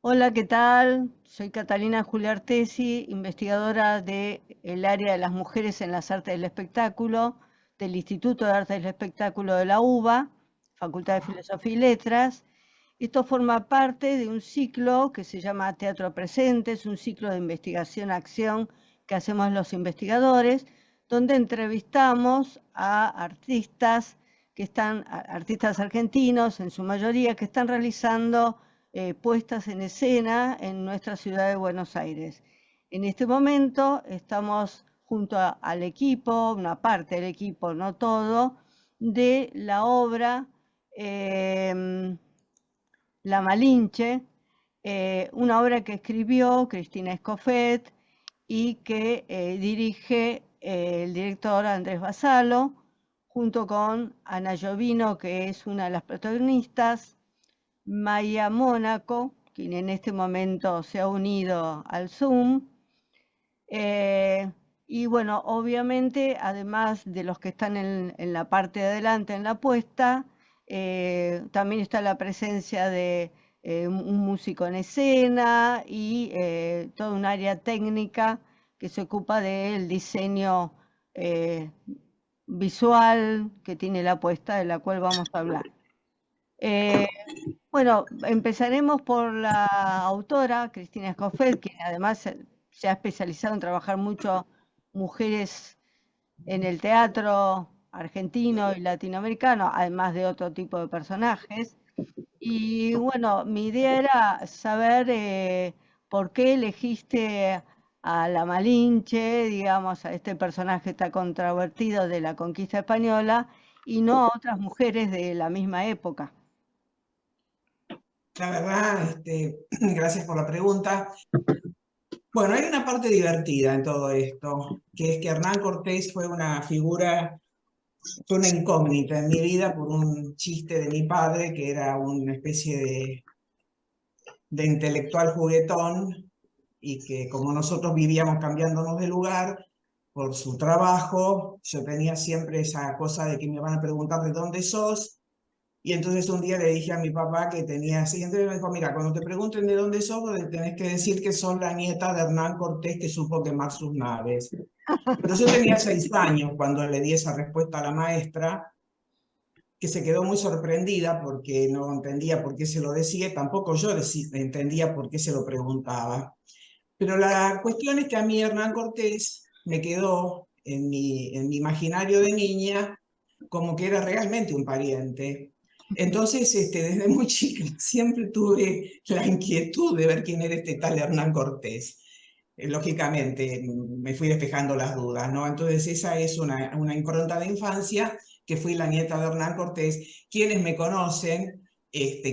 Hola, ¿qué tal? Soy Catalina Julia Artesi, investigadora del área de las mujeres en las artes del espectáculo, del Instituto de Artes del Espectáculo de la UBA, Facultad de Filosofía y Letras. Esto forma parte de un ciclo que se llama Teatro Presente, es un ciclo de investigación-acción que hacemos los investigadores, donde entrevistamos a artistas artistas argentinos en su mayoría, que están realizando puestas en escena en nuestra ciudad de Buenos Aires. En este momento estamos junto al equipo, una parte del equipo, no todo, de la obra La Malinche, una obra que escribió Cristina Escofet y que dirige el director Andrés Basalo, junto con Ana Giovino, que es una de las protagonistas, Maya Mónaco, quien en este momento se ha unido al Zoom. eh, y bueno, obviamente, además de los que están en la parte de adelante en la puesta, también está la presencia de un músico en escena y toda un área técnica que se ocupa del diseño eh, visual que tiene la puesta, de la cual vamos a hablar. Eh, bueno, empezaremos por la autora, Cristina Escofet, que además se ha especializado en trabajar mucho mujeres en el teatro argentino y latinoamericano, además de otro tipo de personajes. Y bueno, mi idea era saber por qué elegiste a la Malinche, digamos, a este personaje tan controvertido de la conquista española, y no a otras mujeres de la misma época. La verdad, gracias por la pregunta. Bueno, hay una parte divertida en todo esto, que es que Hernán Cortés fue una figura, fue una incógnita en mi vida por un chiste de mi padre, que era una especie de intelectual juguetón, y que como nosotros vivíamos cambiándonos de lugar por su trabajo, yo tenía siempre esa cosa de que me van a preguntar de dónde sos. Y entonces un día le dije a mi papá que tenía así, entonces me dijo, mira, cuando te pregunten de dónde sos, tenés que decir que sos la nieta de Hernán Cortés que supo quemar sus naves. Pero yo tenía 6 años cuando le di esa respuesta a la maestra, que se quedó muy sorprendida porque no entendía por qué se lo decía, tampoco yo entendía por qué se lo preguntaba. Pero la cuestión es que a mí Hernán Cortés me quedó en mi imaginario de niña como que era realmente un pariente. Entonces, desde muy chica siempre tuve la inquietud de ver quién era este tal Hernán Cortés. Lógicamente, me fui despejando las dudas, ¿no? Entonces, esa es una impronta de infancia, que fui la nieta de Hernán Cortés. Quienes me conocen,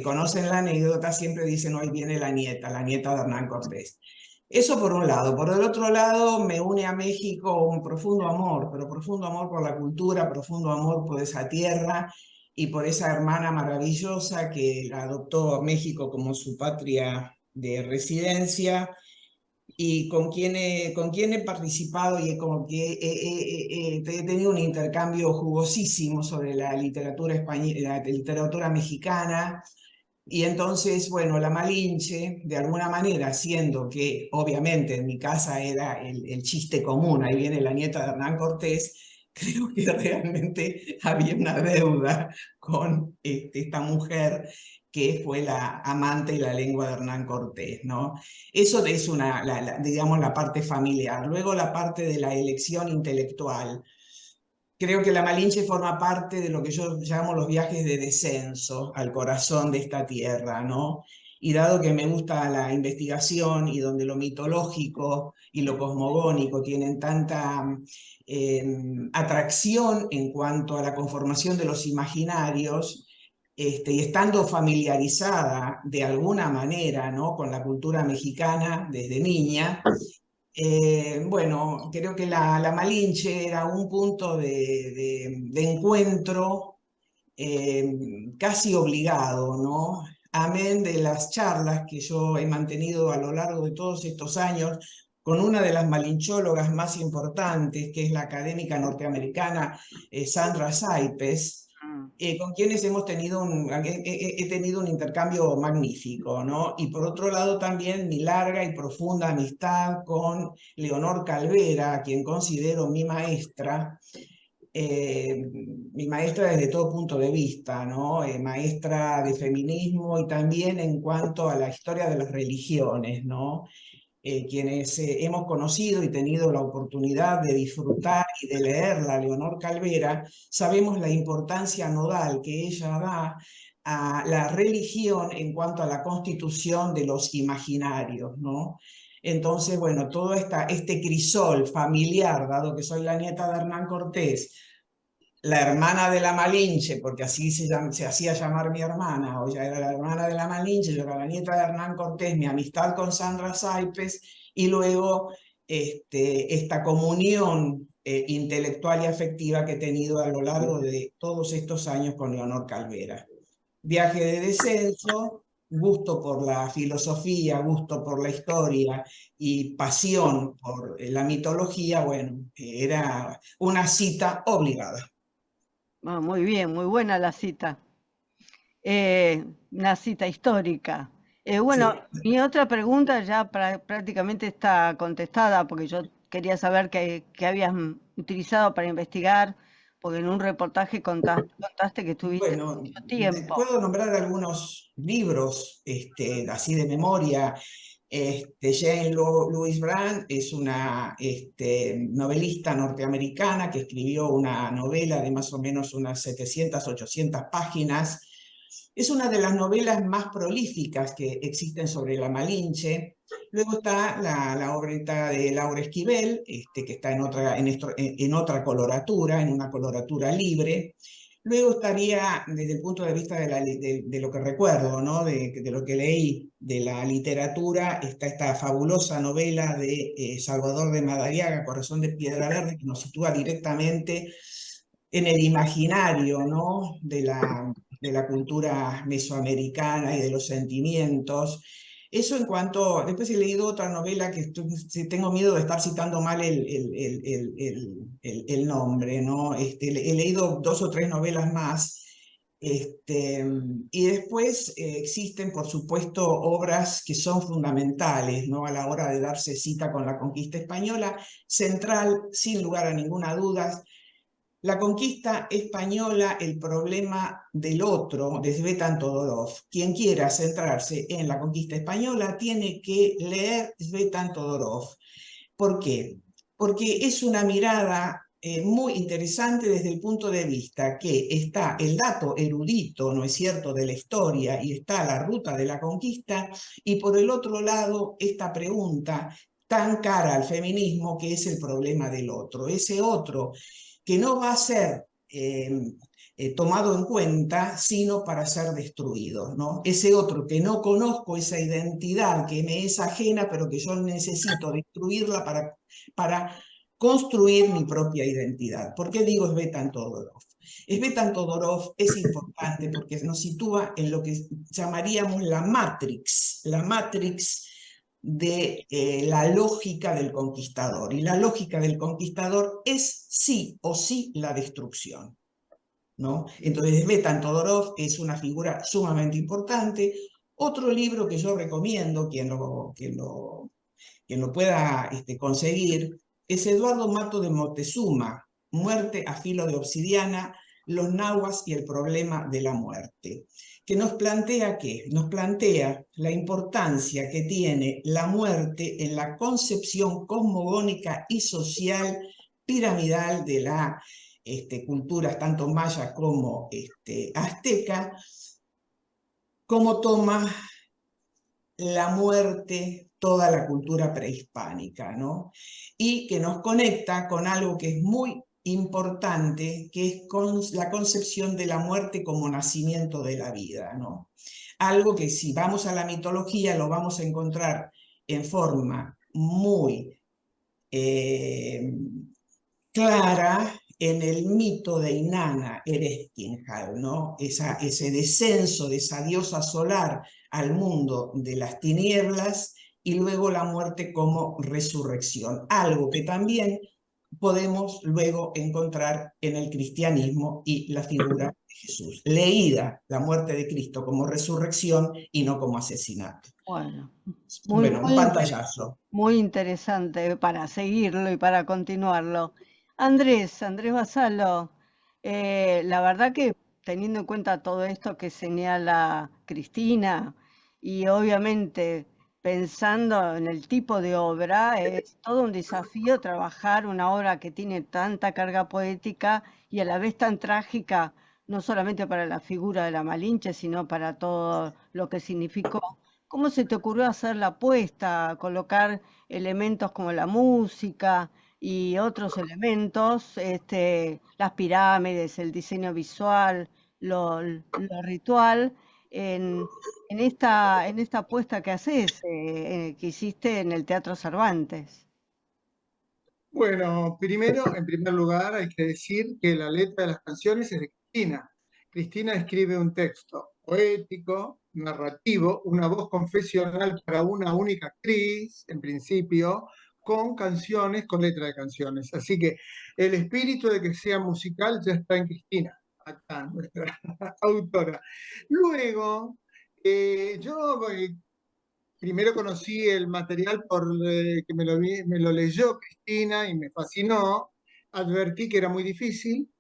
conocen la anécdota, siempre dicen, hoy viene la nieta de Hernán Cortés. Eso por un lado. Por el otro lado, me une a México un profundo amor, pero profundo amor por la cultura, profundo amor por esa tierra y por esa hermana maravillosa que la adoptó a México como su patria de residencia, y con quien he participado y como que he tenido un intercambio jugosísimo sobre la literatura española, la literatura mexicana. Y entonces, bueno, la Malinche, de alguna manera, siendo que obviamente en mi casa era el chiste común, ahí viene la nieta de Hernán Cortés, creo que realmente había una deuda con esta mujer que fue la amante y la lengua de Hernán Cortés, ¿no? Eso es digamos, la parte familiar. Luego la parte de la elección intelectual. Creo que la Malinche forma parte de lo que yo llamo los viajes de descenso al corazón de esta tierra, ¿no? Y dado que me gusta la investigación y donde lo mitológico y lo cosmogónico tienen tanta eh, atracción en cuanto a la conformación de los imaginarios, y estando familiarizada de alguna manera, ¿no?, con la cultura mexicana desde niña, bueno, creo que la Malinche era un punto de encuentro casi obligado, ¿no? Amén de las charlas que yo he mantenido a lo largo de todos estos años con una de las malinchólogas más importantes, que es la académica norteamericana Sandra Saipes, con quienes hemos tenido he tenido un intercambio magnífico, ¿no? Y por otro lado también mi larga y profunda amistad con Leonor Calvera, a quien considero mi maestra desde todo punto de vista, ¿no? Maestra de feminismo y también en cuanto a la historia de las religiones, ¿no? Quienes hemos conocido y tenido la oportunidad de disfrutar y de leerla, Leonor Calvera, sabemos la importancia nodal que ella da a la religión en cuanto a la constitución de los imaginarios, ¿no? Entonces, bueno, todo este crisol familiar, dado que soy la nieta de Hernán Cortés, la hermana de la Malinche, porque así se hacía llamar mi hermana, o ella era la hermana de la Malinche, yo era la nieta de Hernán Cortés, mi amistad con Sandra Saipes, y luego esta comunión intelectual y afectiva que he tenido a lo largo de todos estos años con Leonor Calvera. Viaje de descenso, gusto por la filosofía, gusto por la historia y pasión por la mitología, bueno, era una cita obligada. Muy bien, muy buena la cita. Una cita histórica. Bueno, Sí. mi otra pregunta ya prácticamente está contestada, porque yo quería saber qué habías utilizado para investigar, porque en un reportaje contaste que estuviste Bueno, mucho tiempo. puedo nombrar algunos libros, así de memoria. Jane Louise Brand es una novelista norteamericana que escribió una novela de más o menos unas 700, 800 páginas. Es una de las novelas más prolíficas que existen sobre la Malinche. Luego está la obra de Laura Esquivel, que está en otra coloratura, en una coloratura libre. Luego estaría, desde el punto de vista de lo que recuerdo, ¿no? De lo que leí de la literatura, está esta fabulosa novela de Salvador de Madariaga, Corazón de Piedra Verde, que nos sitúa directamente en el imaginario, ¿no? de la cultura mesoamericana y de los sentimientos. Eso en cuanto, después he leído otra novela que tengo miedo de estar citando mal el nombre, ¿no? He leído 2 o 3 novelas más. Y después existen, por supuesto, obras que son fundamentales, ¿no? A la hora de darse cita con la conquista española. Central, sin lugar a ninguna duda, La conquista española, el problema del otro, de Svetan Todorov. Quien quiera centrarse en la conquista española tiene que leer Svetan Todorov. ¿Por qué? Porque es una mirada muy interesante desde el punto de vista que está el dato erudito, ¿no es cierto?, de la historia y está la ruta de la conquista, y por el otro lado esta pregunta tan cara al feminismo que es el problema del otro, ese otro que no va a ser tomado en cuenta, sino para ser destruido, ¿no? Ese otro que no conozco, esa identidad que me es ajena, pero que yo necesito destruirla para construir mi propia identidad. ¿Por qué digo Svetan Todorov? Svetan Todorov es importante porque nos sitúa en lo que llamaríamos la matrix de la lógica del conquistador. Y la lógica del conquistador es sí o sí la destrucción, ¿no? Entonces, Svetan Todorov es una figura sumamente importante. Otro libro que yo recomiendo, quien lo pueda conseguir, es Eduardo Mato de Moctezuma, Muerte a filo de obsidiana, los nahuas y el problema de la muerte, que nos plantea ¿qué? Nos plantea la importancia que tiene la muerte en la concepción cosmogónica y social piramidal de las culturas tanto maya como azteca, cómo toma la muerte toda la cultura prehispánica, ¿no? Y que nos conecta con algo que es muy importante, que es con la concepción de la muerte como nacimiento de la vida, ¿no? Algo que si vamos a la mitología lo vamos a encontrar en forma muy clara en el mito de Inanna Erechkigal, ¿no? Ese descenso de esa diosa solar al mundo de las tinieblas y luego la muerte como resurrección. Algo que también podemos luego encontrar en el cristianismo y la figura de Jesús. Leída la muerte de Cristo como resurrección y no como asesinato. Bueno, muy, Bueno, un muy, pantallazo. muy interesante para seguirlo y para continuarlo. Andrés Basalo, la verdad que teniendo en cuenta todo esto que señala Cristina y obviamente pensando en el tipo de obra, es todo un desafío trabajar una obra que tiene tanta carga poética y a la vez tan trágica, no solamente para la figura de la Malinche, sino para todo lo que significó. ¿Cómo se te ocurrió hacer la apuesta, colocar elementos como la música y otros elementos, las pirámides, el diseño visual, lo ritual, en esta apuesta que haces, que hiciste en el Teatro Cervantes? Bueno, primero, en primer lugar, hay que decir que la letra de las canciones es de Cristina. Cristina escribe un texto poético, narrativo, una voz confesional para una única actriz, en principio, con canciones, con letra de canciones. Así que el espíritu de que sea musical ya está en Cristina, acá, nuestra autora. Luego, yo primero conocí el material por que me lo leyó Cristina y me fascinó. Advertí que era muy difícil,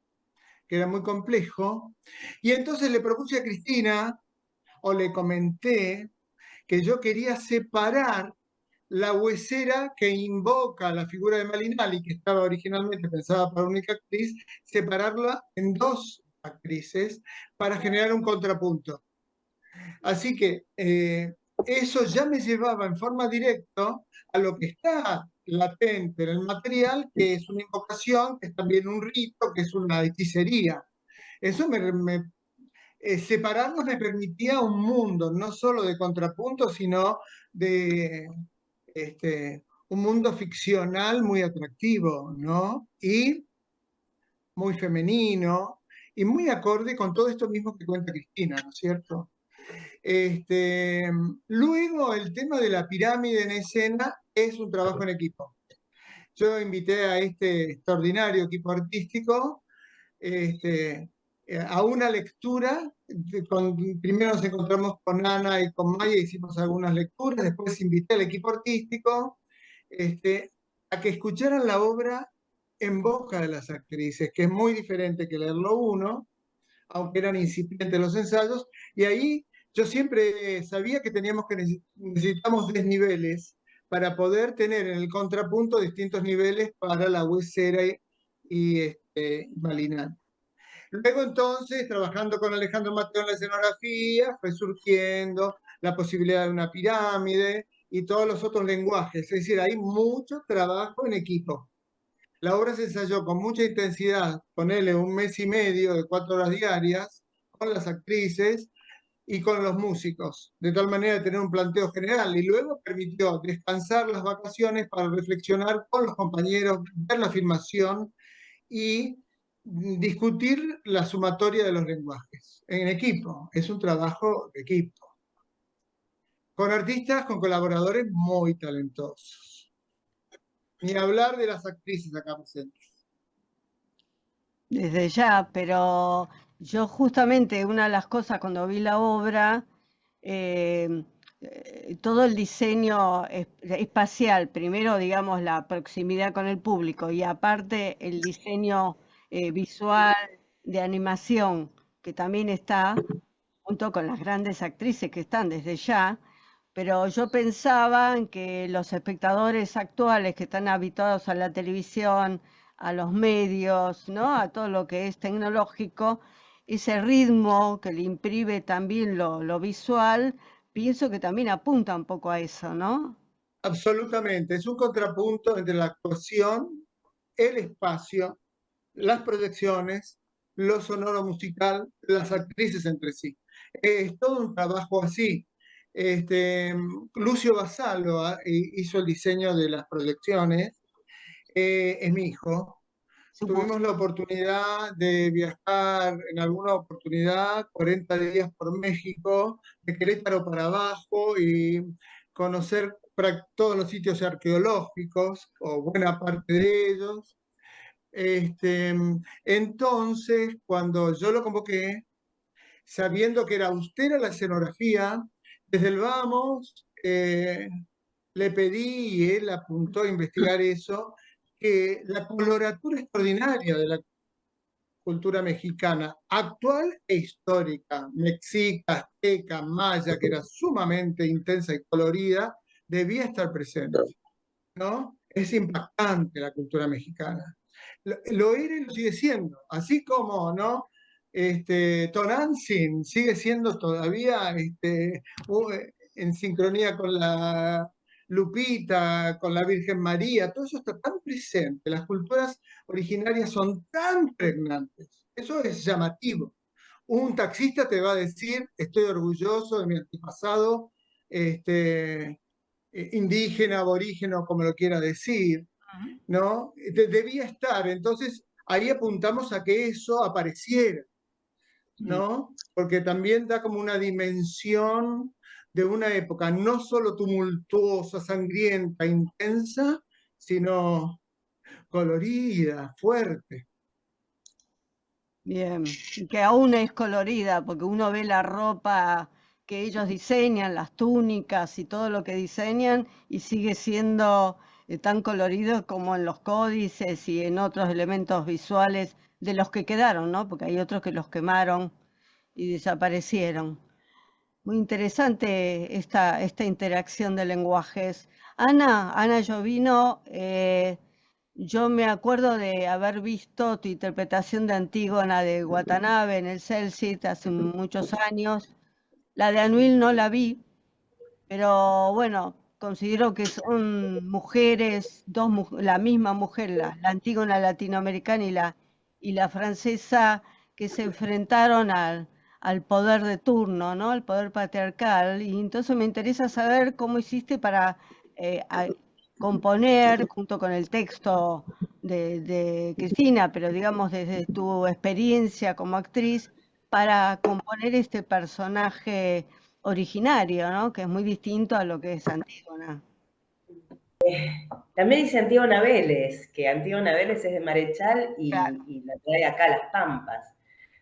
que era muy complejo. Y entonces le propuse a Cristina, o le comenté, que yo quería separar la huesera que invoca la figura de Malinali, que estaba originalmente pensada para una única actriz, separarla en dos actrices para generar un contrapunto. Así que eso ya me llevaba en forma directa a lo que está latente en el material, que es una invocación, que es también un rito, que es una hechicería. Eso separarlos me permitía un mundo, no solo de contrapunto, sino de un mundo ficcional muy atractivo, ¿no? Y muy femenino, y muy acorde con todo esto mismo que cuenta Cristina, ¿no es cierto? Luego, el tema de la pirámide en escena es un trabajo en equipo. Yo invité a este extraordinario equipo artístico a una lectura. Primero nos encontramos con Ana y con Maya, hicimos algunas lecturas, después invité al equipo artístico a que escucharan la obra en boca de las actrices, que es muy diferente que leerlo uno, aunque eran incipientes los ensayos, y ahí yo siempre sabía que necesitamos desniveles para poder tener en el contrapunto distintos niveles para la huesera y Malinal. Luego entonces, trabajando con Alejandro Mateo en la escenografía, fue surgiendo la posibilidad de una pirámide y todos los otros lenguajes. Es decir, hay mucho trabajo en equipo. La obra se ensayó con mucha intensidad, ponele un mes y medio de 4 horas diarias, con las actrices y con los músicos, de tal manera de tener un planteo general. Y luego permitió descansar las vacaciones para reflexionar con los compañeros, ver la filmación y discutir la sumatoria de los lenguajes. En equipo, es un trabajo de equipo. Con artistas, con colaboradores muy talentosos. Ni hablar de las actrices acá presentes. Desde ya, pero yo justamente una de las cosas cuando vi la obra, eh, todo el diseño espacial, primero digamos la proximidad con el público y aparte el diseño visual de animación que también está junto con las grandes actrices que están desde ya, pero yo pensaba en que los espectadores actuales que están habituados a la televisión, a los medios, ¿no? A todo lo que es tecnológico, ese ritmo que le imprime también lo visual, pienso que también apunta un poco a eso, ¿no? Absolutamente, es un contrapunto entre la actuación, el espacio, las proyecciones, lo sonoro musical, las actrices entre sí. Es todo un trabajo así. Lucio Basalo hizo el diseño de las proyecciones, es mi hijo. Supongo. Tuvimos la oportunidad de viajar en alguna oportunidad 40 días por México, de Querétaro para abajo y conocer todos los sitios arqueológicos, o buena parte de ellos. Entonces, cuando yo lo convoqué, sabiendo que era austera la escenografía, desde el vamos, le pedí, y él apuntó a investigar eso, que la coloratura extraordinaria de la cultura mexicana, actual e histórica, mexica, azteca, maya, que era sumamente intensa y colorida, debía estar presente, ¿no? Es impactante la cultura mexicana. Lo era y lo sigue siendo, así como, ¿no? Tonantzin sigue siendo todavía en sincronía con la Lupita, con la Virgen María, todo eso está tan presente, las culturas originarias son tan pregnantes, eso es llamativo. Un taxista te va a decir, estoy orgulloso de mi antepasado, indígena, aborígeno, como lo quiera decir, ¿no? Debía estar, entonces ahí apuntamos a que eso apareciera, ¿no? Porque también da como una dimensión de una época no solo tumultuosa, sangrienta, intensa, sino colorida, fuerte. Bien, y que aún es colorida, porque uno ve la ropa que ellos diseñan, las túnicas y todo lo que diseñan, y sigue siendo tan colorido como en los códices y en otros elementos visuales de los que quedaron, ¿no? Porque hay otros que los quemaron y desaparecieron. Muy interesante esta interacción de lenguajes. Ana Llovino, yo me acuerdo de haber visto tu interpretación de Antígona de Watanabe en el Celsit hace muchos años. La de Anuil no la vi, pero bueno, considero que son mujeres, la misma mujer, la Antígona latinoamericana y la francesa, que se enfrentaron al poder de turno, ¿no? Al poder patriarcal. Y entonces me interesa saber cómo hiciste para componer, junto con el texto de Cristina, pero digamos desde tu experiencia como actriz, para componer este personaje originario, ¿no? Que es muy distinto a lo que es Antígona. También dice Antígona Vélez, que Antígona Vélez es de Marechal Claro, y la trae acá a Las Pampas.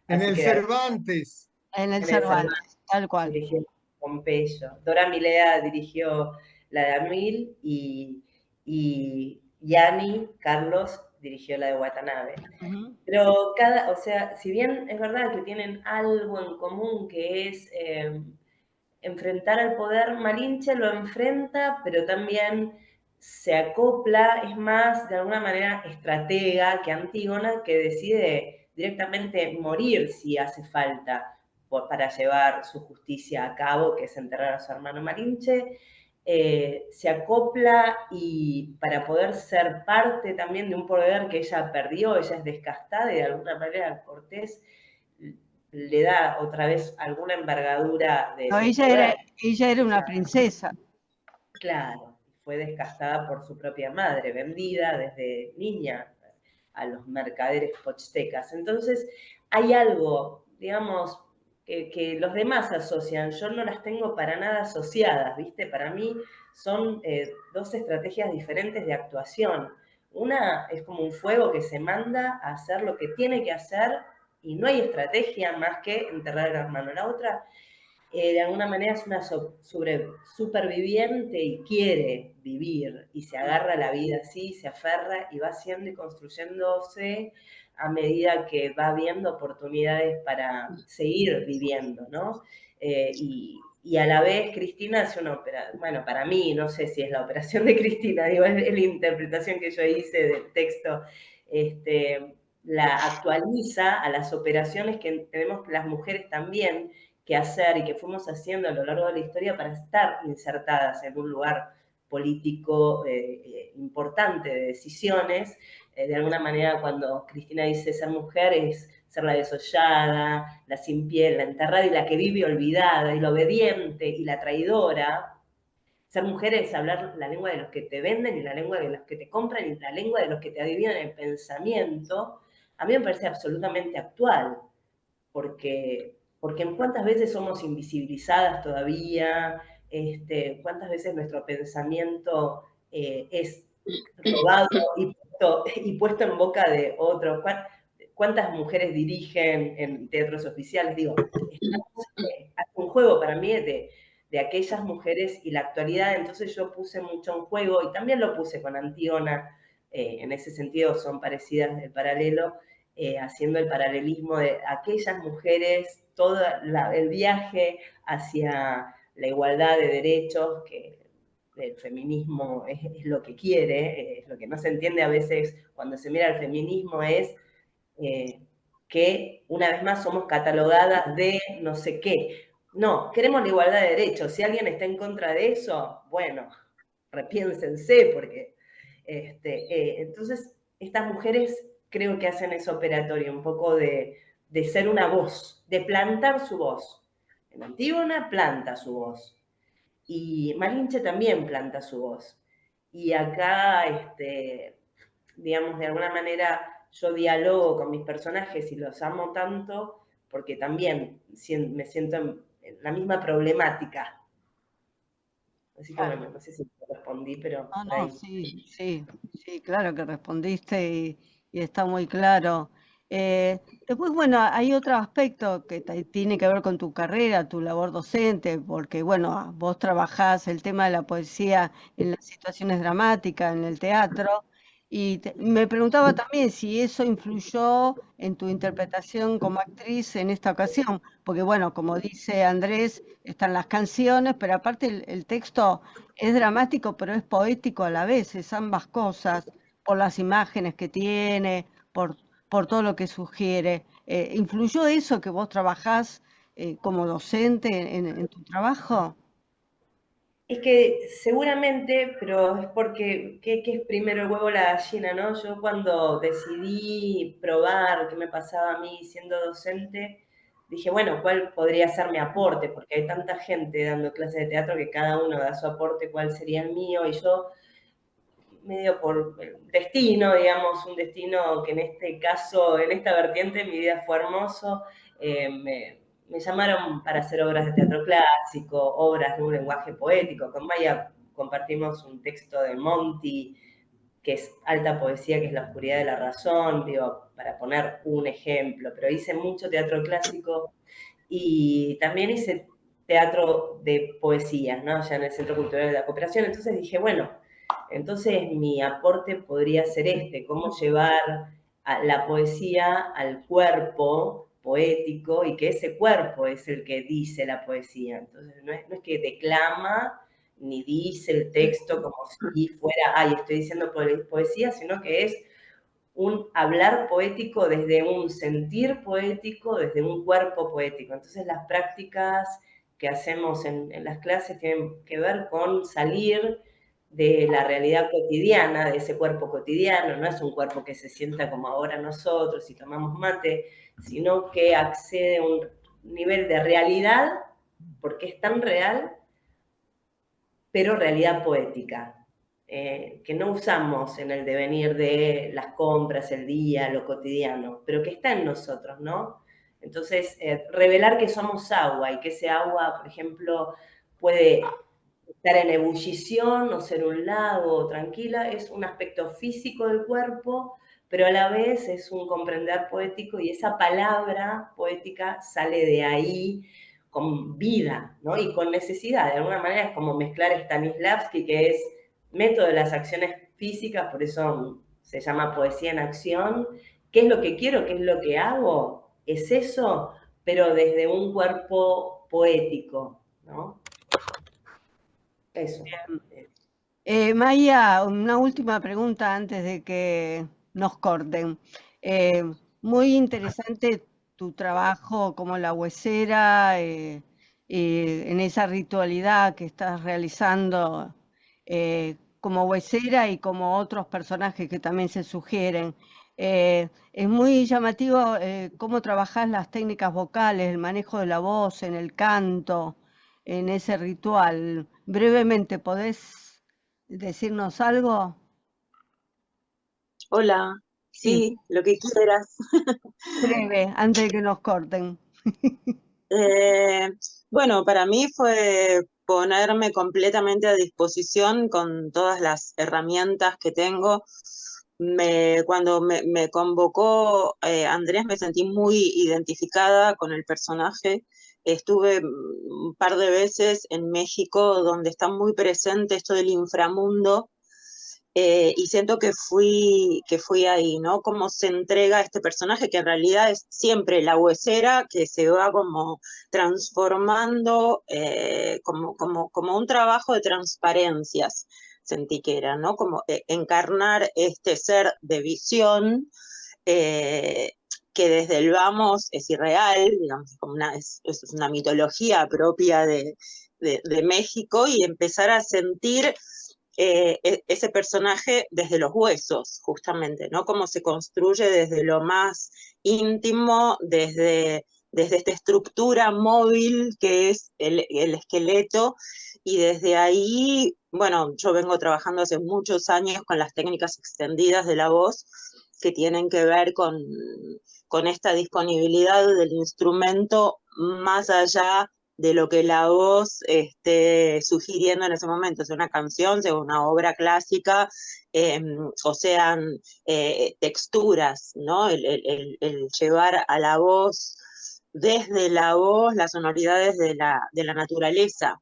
En Así el que Cervantes. en el en el Cervantes Cervantes, tal cual. dirigió Pompeyo. Dora Milea dirigió la de Anuil y Yanni Carlos dirigió la de Watanabe. Pero o sea, si bien es verdad que tienen algo en común que es enfrentar al poder, Malinche lo enfrenta, pero también se acopla, es más de alguna manera estratega que Antígona, que decide directamente morir si hace falta para llevar su justicia a cabo, que es enterrar a su hermano Malinche. Se acopla y para poder ser parte también de un poder que ella perdió, ella es descastada y de alguna manera Cortés le da otra vez alguna envergadura de No, poder. ella era una princesa. Claro, fue descastada por su propia madre, vendida desde niña a los mercaderes pochtecas. Entonces, hay algo, digamos, que los demás asocian. Yo no las tengo para nada asociadas, ¿viste? Para mí son dos estrategias diferentes de actuación. Una es como un fuego que se manda a hacer lo que tiene que hacer y no hay estrategia más que enterrar al hermano. La otra de alguna manera es una superviviente y quiere vivir y se agarra a la vida así, se aferra y va haciendo y construyéndose a medida que va viendo oportunidades para seguir viviendo, ¿no? Y a la vez Cristina hace una ópera, bueno, para mí, no sé si es la operación de Cristina, digo, es la interpretación que yo hice del texto, la actualiza a las operaciones que tenemos las mujeres también, que hacer y que fuimos haciendo a lo largo de la historia para estar insertadas en un lugar político importante de decisiones. De alguna manera, cuando Cristina dice ser mujer, es ser la desollada, la sin piel, la enterrada y la que vive olvidada, y la obediente y la traidora. Ser mujer es hablar la lengua de los que te venden y la lengua de los que te compran y la lengua de los que te adivinan el pensamiento. A mí me parece absolutamente actual, porque en cuántas veces somos invisibilizadas todavía, cuántas veces nuestro pensamiento es robado y puesto en boca de otros. ¿Cuántas mujeres dirigen en teatros oficiales? Digo, hace un juego para mí de aquellas mujeres y la actualidad, entonces yo puse mucho en juego, y también lo puse con Antígona, en ese sentido son parecidas el paralelo, haciendo el paralelismo de aquellas mujeres, todo el viaje hacia la igualdad de derechos, que el feminismo es lo que quiere, lo que no se entiende a veces cuando se mira el feminismo es que una vez más somos catalogadas de no sé qué. No, queremos la igualdad de derechos. Si alguien está en contra de eso, bueno, repiénsense, porque entonces estas mujeres creo que hacen ese operatorio, un poco de ser una voz, de plantar su voz. En Antígona planta su voz. Y Malinche también planta su voz. Y acá, digamos, de alguna manera yo dialogo con mis personajes y los amo tanto porque también me siento en la misma problemática. Así que bueno, no sé si te respondí, pero No, por no, ahí. sí, sí, sí, claro que respondiste y está muy claro. Después, bueno, hay otro aspecto que tiene que ver con tu carrera, tu labor docente, porque, bueno, vos trabajás el tema de la poesía en las situaciones dramáticas, en el teatro, y me preguntaba también si eso influyó en tu interpretación como actriz en esta ocasión, porque, bueno, como dice Andrés, están las canciones, pero aparte el texto es dramático, pero es poético a la vez, es ambas cosas, por las imágenes que tiene, por todo lo que sugiere. ¿Influyó eso que vos trabajás como docente en tu trabajo? Es que seguramente, pero es porque, ¿qué es primero el huevo o la gallina, no? Yo cuando decidí probar qué me pasaba a mí siendo docente, dije, bueno, ¿cuál podría ser mi aporte? Porque hay tanta gente dando clases de teatro que cada uno da su aporte, ¿cuál sería el mío? Y yo, medio por el destino, digamos, un destino que en este caso, en esta vertiente, mi vida fue hermoso, me llamaron para hacer obras de teatro clásico, obras de un lenguaje poético. Con Maya compartimos un texto de Monti, que es alta poesía, que es La oscuridad de la razón, digo, para poner un ejemplo, pero hice mucho teatro clásico y también hice teatro de poesía, ¿no? Ya en el Centro Cultural de la Cooperación. Entonces dije, bueno, entonces mi aporte podría ser cómo llevar a la poesía al cuerpo poético y que ese cuerpo es el que dice la poesía. Entonces no es que declama ni dice el texto como si fuera, ay, estoy diciendo poesía, sino que es un hablar poético desde un sentir poético, desde un cuerpo poético. Entonces las prácticas que hacemos en las clases tienen que ver con salir de la realidad cotidiana, de ese cuerpo cotidiano, no es un cuerpo que se sienta como ahora nosotros y tomamos mate, sino que accede a un nivel de realidad, porque es tan real, pero realidad poética, que no usamos en el devenir de las compras, el día, lo cotidiano, pero que está en nosotros, ¿no? Entonces, revelar que somos agua y que ese agua, por ejemplo, puede estar en ebullición o ser un lago tranquila, es un aspecto físico del cuerpo, pero a la vez es un comprender poético y esa palabra poética sale de ahí con vida, ¿no? Y con necesidad. De alguna manera es como mezclar Stanislavski, que es método de las acciones físicas, por eso se llama poesía en acción. ¿Qué es lo que quiero? ¿Qué es lo que hago? Es eso, pero desde un cuerpo poético, ¿no? Eso. Maya, una última pregunta antes de que nos corten. Eh, Muy interesante tu trabajo como la huesera, en esa ritualidad que estás realizando como huesera y como otros personajes que también se sugieren. Es muy llamativo cómo trabajás las técnicas vocales, el manejo de la voz en el canto, en ese ritual. Brevemente, ¿podés decirnos algo? Hola, Sí, sí, lo que quieras. breve, antes de que nos corten. Eh, Bueno, para mí fue ponerme completamente a disposición con todas las herramientas que tengo. Cuando me convocó Andrés, me sentí muy identificada con el personaje. Estuve un par de veces en México donde está muy presente esto del inframundo, y siento que fui ahí, ¿no? Cómo se entrega este personaje que en realidad es siempre la huesera que se va como transformando, como un trabajo de transparencias, sentí que era, ¿no? Como encarnar este ser de visión, eh, que desde el vamos es irreal, digamos, es una mitología propia de México, y empezar a sentir ese personaje desde los huesos, justamente, ¿no? Cómo se construye desde lo más íntimo, desde esta estructura móvil que es el esqueleto, y desde ahí, bueno, yo vengo trabajando hace muchos años con las técnicas extendidas de la voz, que tienen que ver con esta disponibilidad del instrumento más allá de lo que la voz esté sugiriendo en ese momento, sea una canción, sea una obra clásica, o sean texturas, ¿no? El llevar a la voz, desde la voz, las sonoridades de la naturaleza.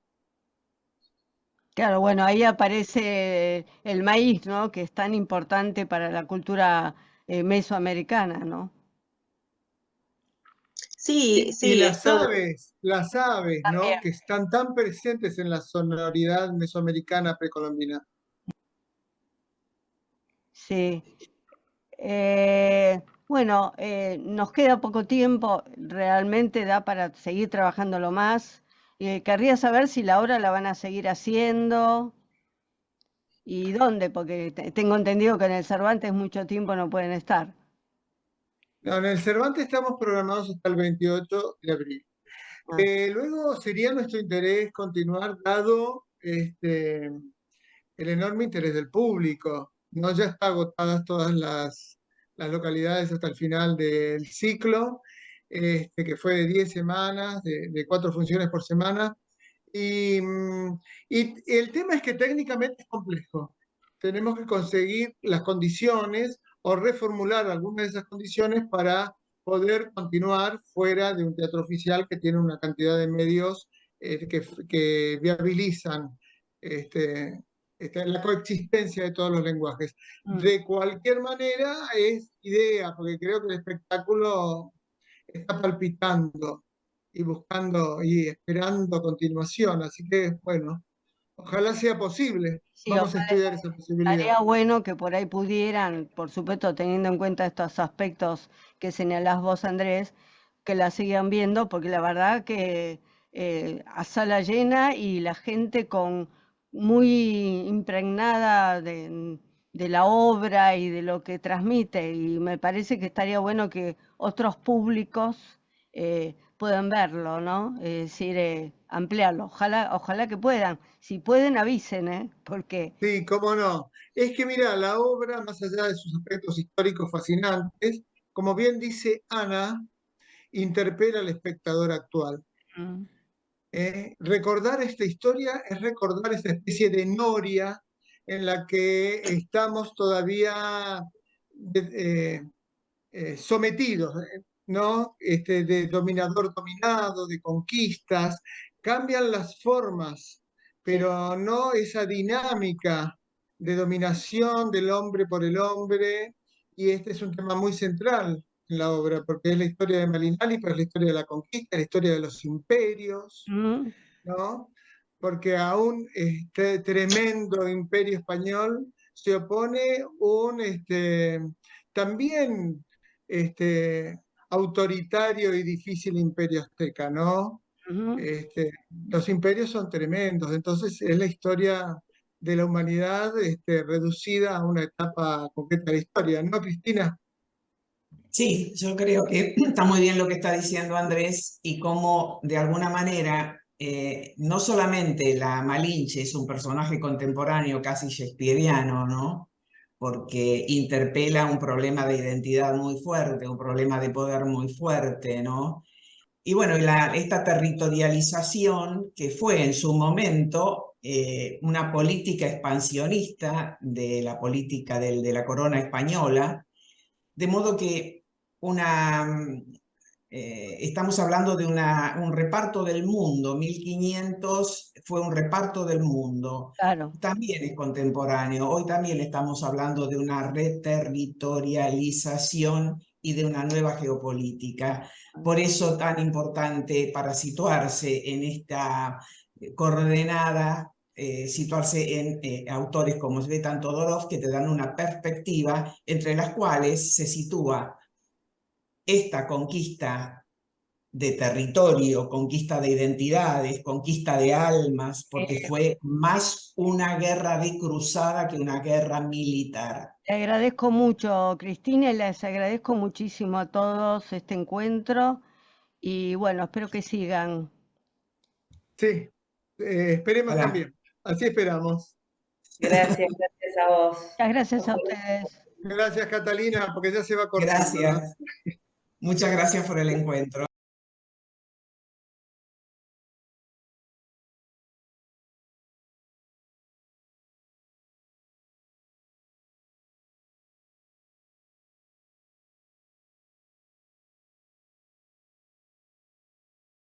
Claro, bueno, ahí aparece el maíz, ¿no? Que es tan importante para la cultura mesoamericana, ¿no? Sí, Y sí, esto las aves, También. ¿no? Que están tan presentes en la sonoridad mesoamericana precolombina. Sí. Bueno, nos queda poco tiempo, realmente da para seguir trabajándolo más. Querría saber si la obra la van a seguir haciendo y dónde, porque tengo entendido que en el Cervantes mucho tiempo no pueden estar. No, en el Cervantes estamos programados hasta el 28 de abril. Ah, Luego sería nuestro interés continuar, dado el enorme interés del público. ¿No? Ya está agotadas todas las localidades hasta el final del ciclo, que fue de 10 semanas, de 4 funciones por semana. Y el tema es que técnicamente es complejo. Tenemos que conseguir las condiciones o reformular algunas de esas condiciones para poder continuar fuera de un teatro oficial que tiene una cantidad de medios que viabilizan este, la coexistencia de todos los lenguajes. mm. De cualquier manera, es idea, porque creo que el espectáculo está palpitando y buscando y esperando continuación. Así que, bueno, ojalá sea posible. Sí, Vamos a ojalá. estudiar esa posibilidad. Estaría bueno que por ahí pudieran, por supuesto teniendo en cuenta estos aspectos que señalás vos, Andrés, que la sigan viendo, porque la verdad que a sala llena y la gente con muy impregnada de la obra y de lo que transmite, y me parece que estaría bueno que otros públicos puedan verlo, ¿no? Es decir, ampliarlo. Ojalá, ojalá que puedan. Si pueden, avisen, ¿eh? Porque Sí, cómo no. Es que mira, la obra, más allá de sus aspectos históricos fascinantes, como bien dice Ana, interpela al espectador actual. mm, Recordar esta historia es recordar esta especie de noria en la que estamos todavía eh, sometidos, ¿no? De dominador dominado, de conquistas, cambian las formas, sí. pero no esa dinámica de dominación del hombre por el hombre, y este es un tema muy central en la obra, porque es la historia de Malinali, pero es la historia de la conquista, la historia de los imperios, Mm, ¿no? Porque a un tremendo imperio español se opone un también autoritario y difícil imperio azteca, ¿no? ujú. Los imperios son tremendos, entonces es la historia de la humanidad reducida a una etapa concreta de la historia, ¿no, Cristina? Sí, yo creo que está muy bien lo que está diciendo Andrés y cómo de alguna manera no solamente la Malinche es un personaje contemporáneo casi shakespeariano, ¿no? Porque interpela un problema de identidad muy fuerte, un problema de poder muy fuerte, ¿no? Y bueno, esta territorialización que fue en su momento una política expansionista de la política de la corona española, de modo que estamos hablando de un reparto del mundo. 1500 fue un reparto del mundo. Claro. También es contemporáneo. Hoy también estamos hablando de una reterritorialización y de una nueva geopolítica. Por eso tan importante para situarse en esta coordenada, situarse en autores como Svetan Todorov, que te dan una perspectiva entre las cuales se sitúa esta conquista de territorio, conquista de identidades, conquista de almas, porque fue más una guerra de cruzada que una guerra militar. Te agradezco mucho, Cristina, y les agradezco muchísimo a todos este encuentro y bueno, espero que sigan. Sí, esperemos Hola. también. Así esperamos. Gracias, gracias a vos. Muchas gracias a ustedes. Gracias, Catalina, porque ya se va cortando, ¿no? Gracias. Muchas gracias por el encuentro.